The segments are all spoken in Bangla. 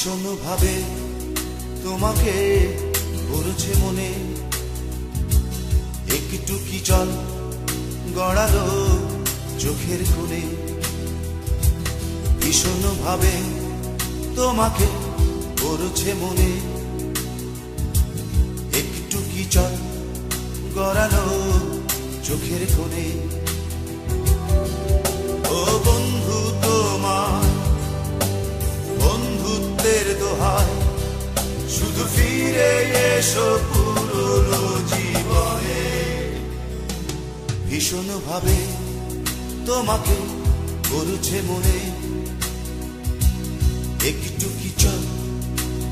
ভীষণ ভাবে তোমাকে পড়ছে মনে, একটু কি জল গড়ালো চোখের কোণে। ভীষণ ভাবে তোমাকে পড়ছে মনে, একটু কি জল গড়ালো চোখের কোণে। ও বন্ধু তোমার বন্ধুত্বের দোহাই, শুধু ফিরে এসো পুরনো জীবনে। ভীষণ ভাবে তোমাকে পড়ছে মনে, একটু কি জল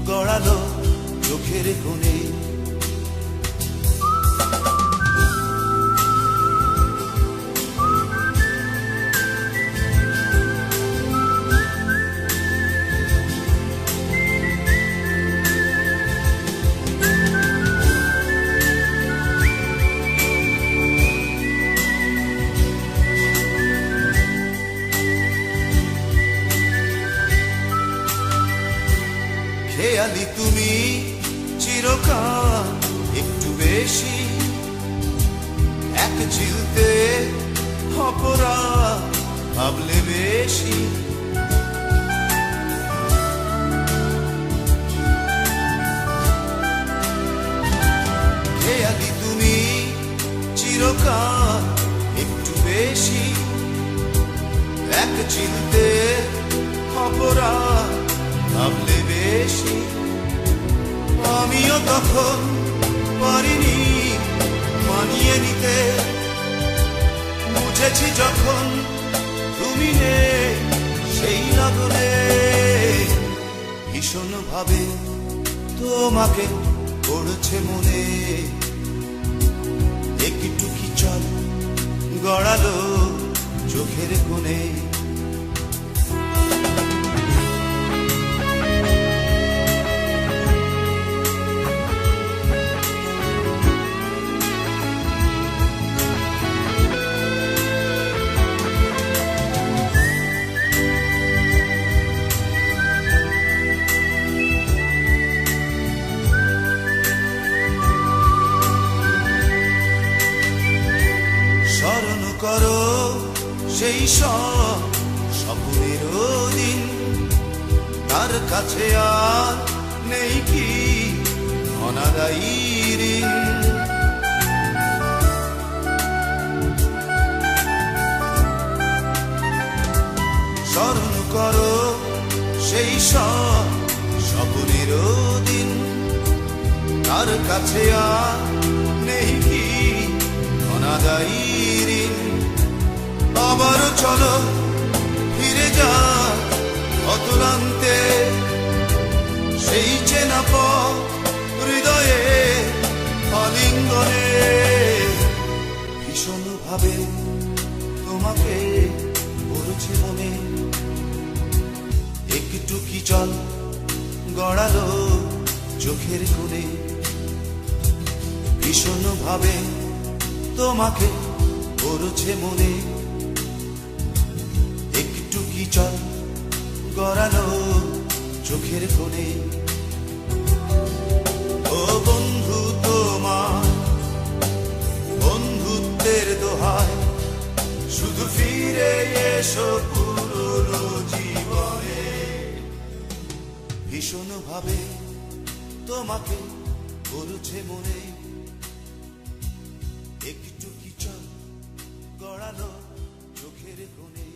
গড়ালো চোখের কোণে। খেয়ালি তুমি চিরকাল একটু বেশি, এক চিলতে অপরাধ ভাবলে বেশি। খেয়ালি তুমি চিরকাল একটু বেশি, এক চিলতে অপরাধ ভাবলে বেশি। আমিও তখন পারিনি মানিয়ে নিতে, বুঝেছি যখন তুমি নেই সেই লগনে। ভীষণ ভাবে তোমাকে পড়ছে মনে, একটু কি জল গড়ালো চোখের কোণে। স্মরণ করো সেই সব স্বপ্নের দিন, তার কাছে আর নেই কি অনাদায়ী ঋণ। স্মরণ করো সেই সব স্বপ্নের দিন, তার কাছে আর নেই কি অনাদায়ী ঋণ। আবার চলো ফিরে যা অতুলান্তে, সেই চেনা পথ হৃদয়ে আলিঙ্গনে। ভীষণ ভাবে তোমাকে পড়ছে মনে, একটু কি জল গড়ালো চোখের কোণে। ভীষণ ভাবে তোমাকে পড়ছে মনে, একটু কি জল গড়ালো চোখের কোণে। ও বন্ধু তোমার বন্ধুত্বের দোহাই, শুধু ফিরে এসো পুরনো জীবনে। ভীষণ ভাবে তোমাকে পড়ছে মনে, একটু কি জল গড়ালো চোখের কোণে।